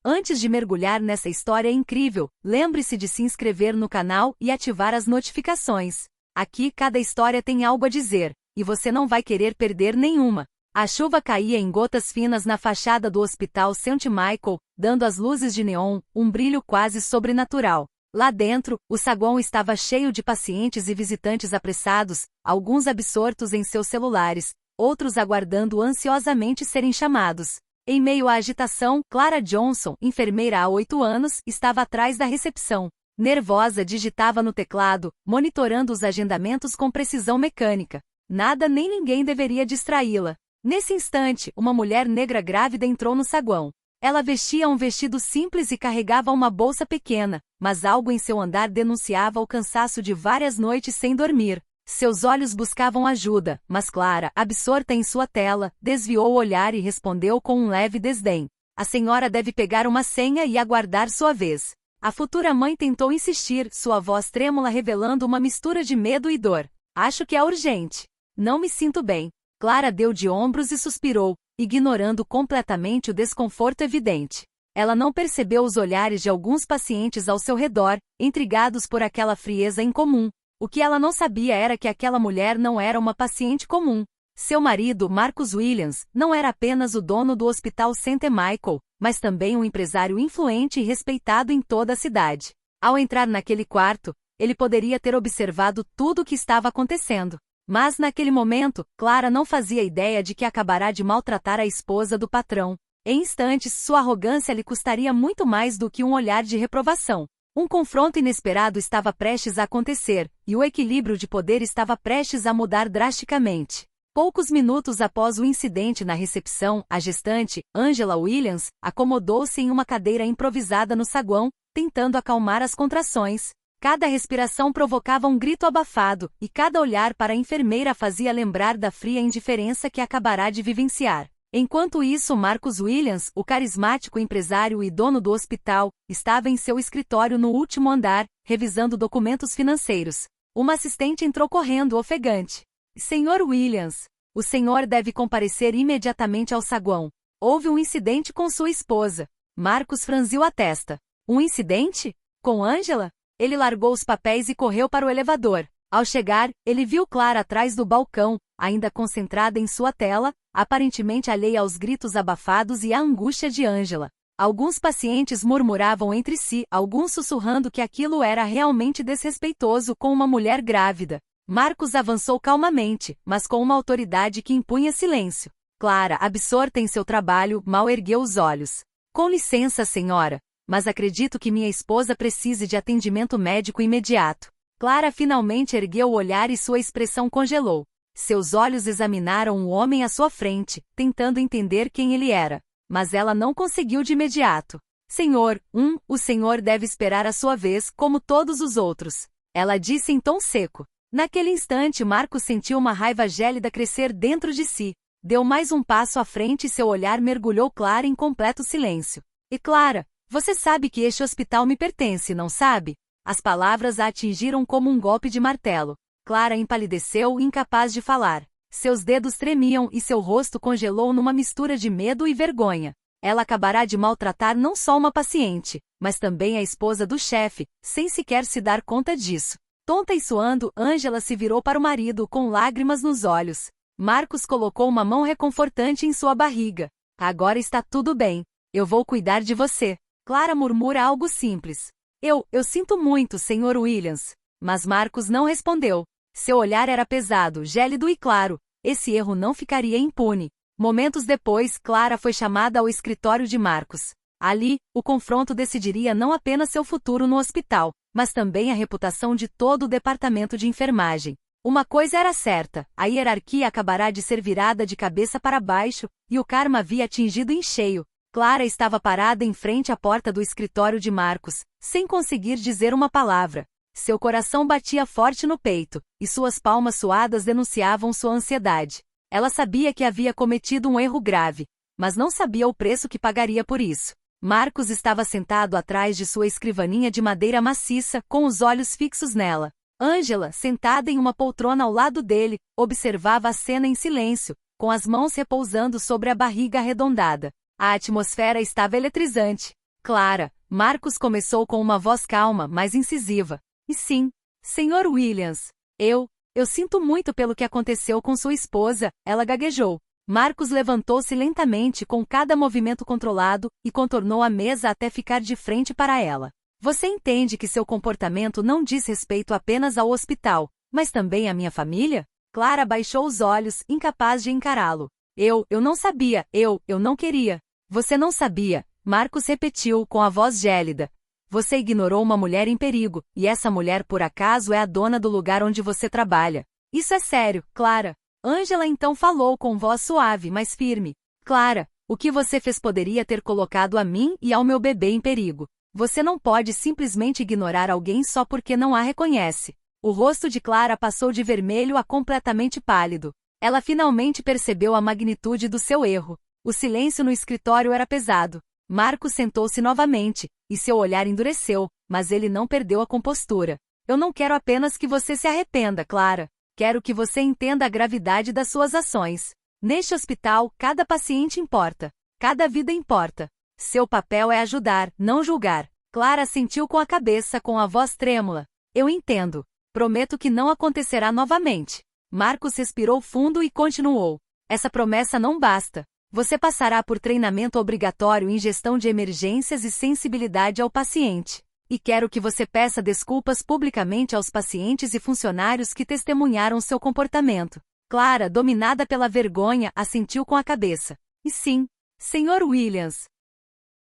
Antes de mergulhar nessa história incrível, lembre-se de se inscrever no canal e ativar as notificações. Aqui cada história tem algo a dizer, e você não vai querer perder nenhuma. A chuva caía em gotas finas na fachada do Hospital St. Michael, dando às luzes de neon um brilho quase sobrenatural. Lá dentro, o saguão estava cheio de pacientes e visitantes apressados, alguns absortos em seus celulares, outros aguardando ansiosamente serem chamados. Em meio à agitação, Clara Johnson, enfermeira há 8 anos, estava atrás da recepção. Nervosa, digitava no teclado, monitorando os agendamentos com precisão mecânica. Nada nem ninguém deveria distraí-la. Nesse instante, uma mulher negra grávida entrou no saguão. Ela vestia um vestido simples e carregava uma bolsa pequena, mas algo em seu andar denunciava o cansaço de várias noites sem dormir. Seus olhos buscavam ajuda, mas Clara, absorta em sua tela, desviou o olhar e respondeu com um leve desdém. A senhora deve pegar uma senha e aguardar sua vez. A futura mãe tentou insistir, sua voz trêmula revelando uma mistura de medo e dor. Acho que é urgente. Não me sinto bem. Clara deu de ombros e suspirou, ignorando completamente o desconforto evidente. Ela não percebeu os olhares de alguns pacientes ao seu redor, intrigados por aquela frieza incomum. O que ela não sabia era que aquela mulher não era uma paciente comum. Seu marido, Marcus Williams, não era apenas o dono do Hospital St. Michael, mas também um empresário influente e respeitado em toda a cidade. Ao entrar naquele quarto, ele poderia ter observado tudo o que estava acontecendo. Mas naquele momento, Clara não fazia ideia de que acabará de maltratar a esposa do patrão. Em instantes, sua arrogância lhe custaria muito mais do que um olhar de reprovação. Um confronto inesperado estava prestes a acontecer, e o equilíbrio de poder estava prestes a mudar drasticamente. Poucos minutos após o incidente na recepção, a gestante, Angela Williams, acomodou-se em uma cadeira improvisada no saguão, tentando acalmar as contrações. Cada respiração provocava um grito abafado, e cada olhar para a enfermeira fazia lembrar da fria indiferença que acabará de vivenciar. Enquanto isso, Marcus Williams, o carismático empresário e dono do hospital, estava em seu escritório no último andar, revisando documentos financeiros. Uma assistente entrou correndo, ofegante. Senhor Williams, o senhor deve comparecer imediatamente ao saguão. Houve um incidente com sua esposa. Marcus franziu a testa. Um incidente? Com Angela? Ele largou os papéis e correu para o elevador. Ao chegar, ele viu Clara atrás do balcão, ainda concentrada em sua tela, aparentemente alheia aos gritos abafados e à angústia de Angela. Alguns pacientes murmuravam entre si, alguns sussurrando que aquilo era realmente desrespeitoso com uma mulher grávida. Marcus avançou calmamente, mas com uma autoridade que impunha silêncio. Clara, absorta em seu trabalho, mal ergueu os olhos. Com licença, senhora, mas acredito que minha esposa precise de atendimento médico imediato. Clara finalmente ergueu o olhar e sua expressão congelou. Seus olhos examinaram o homem à sua frente, tentando entender quem ele era. Mas ela não conseguiu de imediato. Senhor, o senhor deve esperar a sua vez, como todos os outros. Ela disse em tom seco. Naquele instante, Marcos sentiu uma raiva gélida crescer dentro de si. Deu mais um passo à frente e seu olhar mergulhou Clara em completo silêncio. E Clara, você sabe que este hospital me pertence, não sabe? As palavras a atingiram como um golpe de martelo. Clara empalideceu, incapaz de falar. Seus dedos tremiam e seu rosto congelou numa mistura de medo e vergonha. Ela acabará de maltratar não só uma paciente, mas também a esposa do chefe, sem sequer se dar conta disso. Tonta e suando, Angela se virou para o marido com lágrimas nos olhos. Marcos colocou uma mão reconfortante em sua barriga. Agora está tudo bem. Eu vou cuidar de você. Clara murmura algo simples. Eu sinto muito, Sr. Williams. Mas Marcos não respondeu. Seu olhar era pesado, gélido e claro. Esse erro não ficaria impune. Momentos depois, Clara foi chamada ao escritório de Marcos. Ali, o confronto decidiria não apenas seu futuro no hospital, mas também a reputação de todo o departamento de enfermagem. Uma coisa era certa, a hierarquia acabará de ser virada de cabeça para baixo, e o karma havia atingido em cheio. Clara estava parada em frente à porta do escritório de Marcos, sem conseguir dizer uma palavra. Seu coração batia forte no peito, e suas palmas suadas denunciavam sua ansiedade. Ela sabia que havia cometido um erro grave, mas não sabia o preço que pagaria por isso. Marcos estava sentado atrás de sua escrivaninha de madeira maciça, com os olhos fixos nela. Angela, sentada em uma poltrona ao lado dele, observava a cena em silêncio, com as mãos repousando sobre a barriga arredondada. A atmosfera estava eletrizante. Clara, Marcos começou com uma voz calma, mas incisiva. E sim, Sr. Williams. Eu sinto muito pelo que aconteceu com sua esposa, ela gaguejou. Marcos levantou-se lentamente com cada movimento controlado e contornou a mesa até ficar de frente para ela. Você entende que seu comportamento não diz respeito apenas ao hospital, mas também à minha família? Clara baixou os olhos, incapaz de encará-lo. Eu não sabia, eu não queria. Você não sabia, Marcos repetiu com a voz gélida. Você ignorou uma mulher em perigo, e essa mulher por acaso é a dona do lugar onde você trabalha. Isso é sério, Clara. Ângela então falou com voz suave, mas firme. Clara, o que você fez poderia ter colocado a mim e ao meu bebê em perigo. Você não pode simplesmente ignorar alguém só porque não a reconhece. O rosto de Clara passou de vermelho a completamente pálido. Ela finalmente percebeu a magnitude do seu erro. O silêncio no escritório era pesado. Marcos sentou-se novamente, e seu olhar endureceu, mas ele não perdeu a compostura. Eu não quero apenas que você se arrependa, Clara. Quero que você entenda a gravidade das suas ações. Neste hospital, cada paciente importa. Cada vida importa. Seu papel é ajudar, não julgar. Clara sentiu com a cabeça com a voz trêmula. Eu entendo. Prometo que não acontecerá novamente. Marcos respirou fundo e continuou. Essa promessa não basta. Você passará por treinamento obrigatório em gestão de emergências e sensibilidade ao paciente. E quero que você peça desculpas publicamente aos pacientes e funcionários que testemunharam seu comportamento. Clara, dominada pela vergonha, assentiu com a cabeça. E sim, Sr. Williams.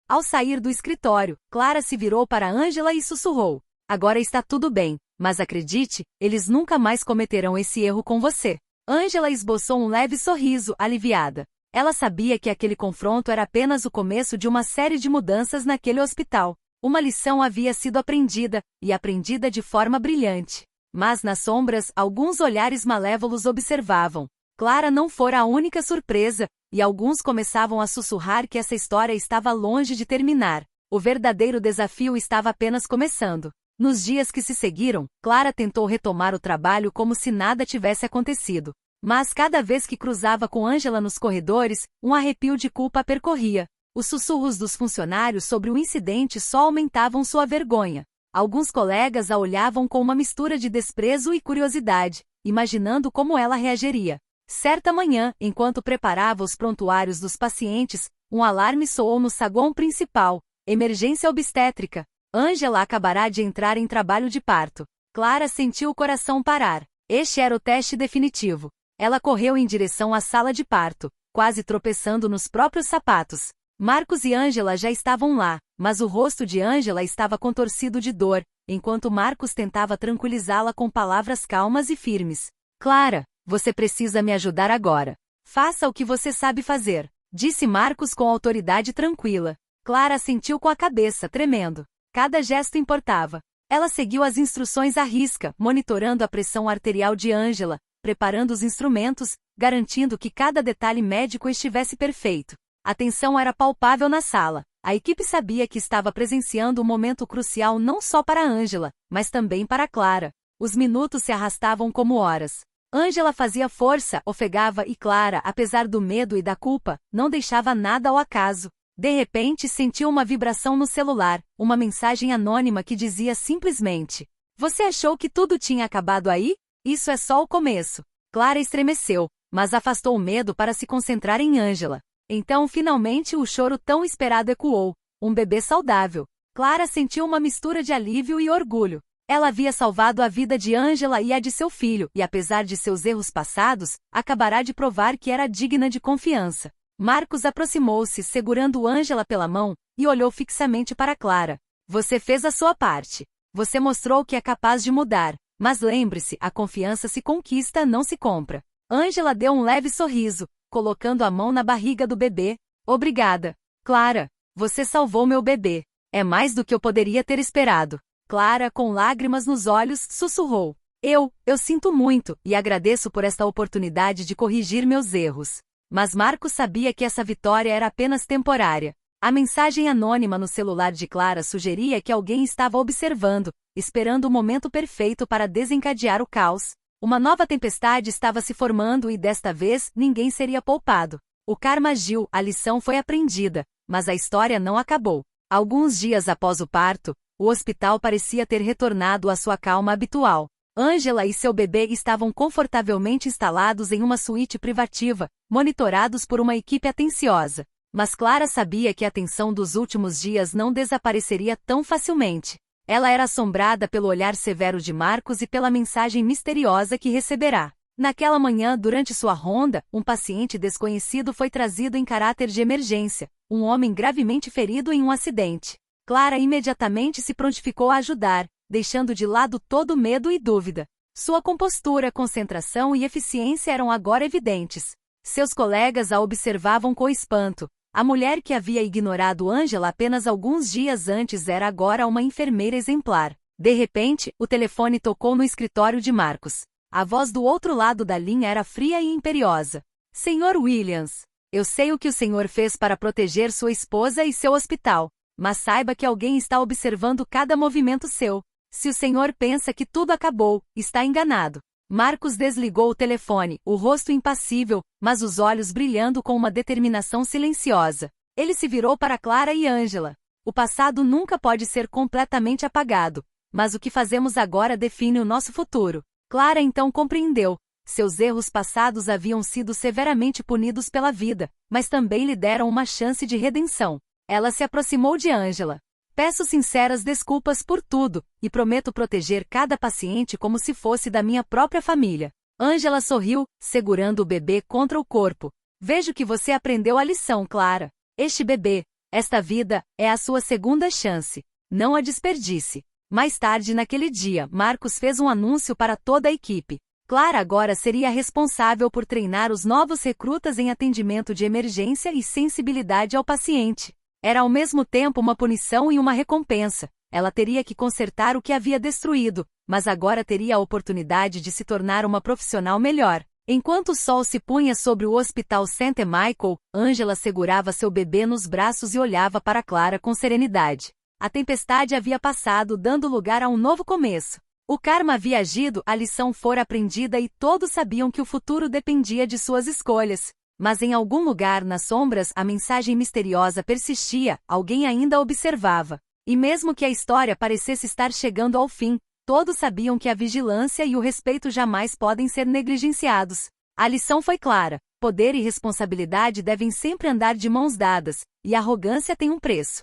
Ao sair do escritório, Clara se virou para Ângela e sussurrou. Agora está tudo bem, mas acredite, eles nunca mais cometerão esse erro com você. Ângela esboçou um leve sorriso, aliviada. Ela sabia que aquele confronto era apenas o começo de uma série de mudanças naquele hospital. Uma lição havia sido aprendida, e aprendida de forma brilhante. Mas nas sombras, alguns olhares malévolos observavam. Clara não fora a única surpresa, e alguns começavam a sussurrar que essa história estava longe de terminar. O verdadeiro desafio estava apenas começando. Nos dias que se seguiram, Clara tentou retomar o trabalho como se nada tivesse acontecido. Mas cada vez que cruzava com Ângela nos corredores, um arrepio de culpa a percorria. Os sussurros dos funcionários sobre o incidente só aumentavam sua vergonha. Alguns colegas a olhavam com uma mistura de desprezo e curiosidade, imaginando como ela reagiria. Certa manhã, enquanto preparava os prontuários dos pacientes, um alarme soou no saguão principal. Emergência obstétrica. Ângela acabará de entrar em trabalho de parto. Clara sentiu o coração parar. Este era o teste definitivo. Ela correu em direção à sala de parto, quase tropeçando nos próprios sapatos. Marcos e Ângela já estavam lá, mas o rosto de Ângela estava contorcido de dor, enquanto Marcos tentava tranquilizá-la com palavras calmas e firmes. Clara, você precisa me ajudar agora. Faça o que você sabe fazer, disse Marcos com autoridade tranquila. Clara assentiu com a cabeça, tremendo. Cada gesto importava. Ela seguiu as instruções à risca, monitorando a pressão arterial de Ângela, preparando os instrumentos, garantindo que cada detalhe médico estivesse perfeito. A tensão era palpável na sala. A equipe sabia que estava presenciando um momento crucial não só para Ângela, mas também para Clara. Os minutos se arrastavam como horas. Ângela fazia força, ofegava e Clara, apesar do medo e da culpa, não deixava nada ao acaso. De repente sentiu uma vibração no celular, uma mensagem anônima que dizia simplesmente: Você achou que tudo tinha acabado aí? Isso é só o começo. Clara estremeceu, mas afastou o medo para se concentrar em Ângela. Então finalmente o choro tão esperado ecoou. Um bebê saudável. Clara sentiu uma mistura de alívio e orgulho. Ela havia salvado a vida de Ângela e a de seu filho, e apesar de seus erros passados, acabará de provar que era digna de confiança. Marcos aproximou-se, segurando Ângela pela mão, e olhou fixamente para Clara. Você fez a sua parte. Você mostrou que é capaz de mudar. Mas lembre-se, a confiança se conquista, não se compra. Ângela deu um leve sorriso, colocando a mão na barriga do bebê. Obrigada. Clara, você salvou meu bebê. É mais do que eu poderia ter esperado. Clara, com lágrimas nos olhos, sussurrou. Eu sinto muito, e agradeço por esta oportunidade de corrigir meus erros. Mas Marcos sabia que essa vitória era apenas temporária. A mensagem anônima no celular de Clara sugeria que alguém estava observando, esperando o momento perfeito para desencadear o caos. Uma nova tempestade estava se formando e desta vez ninguém seria poupado. O karma agiu, a lição foi aprendida, mas a história não acabou. Alguns dias após o parto, o hospital parecia ter retornado à sua calma habitual. Angela e seu bebê estavam confortavelmente instalados em uma suíte privativa, monitorados por uma equipe atenciosa. Mas Clara sabia que a tensão dos últimos dias não desapareceria tão facilmente. Ela era assombrada pelo olhar severo de Marcos e pela mensagem misteriosa que receberá. Naquela manhã, durante sua ronda, um paciente desconhecido foi trazido em caráter de emergência, um homem gravemente ferido em um acidente. Clara imediatamente se prontificou a ajudar, deixando de lado todo medo e dúvida. Sua compostura, concentração e eficiência eram agora evidentes. Seus colegas a observavam com espanto. A mulher que havia ignorado Angela apenas alguns dias antes era agora uma enfermeira exemplar. De repente, o telefone tocou no escritório de Marcos. A voz do outro lado da linha era fria e imperiosa. Senhor Williams, eu sei o que o senhor fez para proteger sua esposa e seu hospital, mas saiba que alguém está observando cada movimento seu. Se o senhor pensa que tudo acabou, está enganado. Marcos desligou o telefone, o rosto impassível, mas os olhos brilhando com uma determinação silenciosa. Ele se virou para Clara e Angela. O passado nunca pode ser completamente apagado, mas o que fazemos agora define o nosso futuro. Clara então compreendeu. Seus erros passados haviam sido severamente punidos pela vida, mas também lhe deram uma chance de redenção. Ela se aproximou de Angela. Peço sinceras desculpas por tudo, e prometo proteger cada paciente como se fosse da minha própria família. Angela sorriu, segurando o bebê contra o corpo. Vejo que você aprendeu a lição, Clara. Este bebê, esta vida, é a sua segunda chance. Não a desperdice. Mais tarde naquele dia, Marcos fez um anúncio para toda a equipe. Clara agora seria responsável por treinar os novos recrutas em atendimento de emergência e sensibilidade ao paciente. Era ao mesmo tempo uma punição e uma recompensa. Ela teria que consertar o que havia destruído, mas agora teria a oportunidade de se tornar uma profissional melhor. Enquanto o sol se punha sobre o Hospital St. Michael, Angela segurava seu bebê nos braços e olhava para Clara com serenidade. A tempestade havia passado, dando lugar a um novo começo. O karma havia agido, a lição fora aprendida e todos sabiam que o futuro dependia de suas escolhas. Mas em algum lugar nas sombras, a mensagem misteriosa persistia, alguém ainda a observava. E mesmo que a história parecesse estar chegando ao fim, todos sabiam que a vigilância e o respeito jamais podem ser negligenciados. A lição foi clara: poder e responsabilidade devem sempre andar de mãos dadas, e a arrogância tem um preço.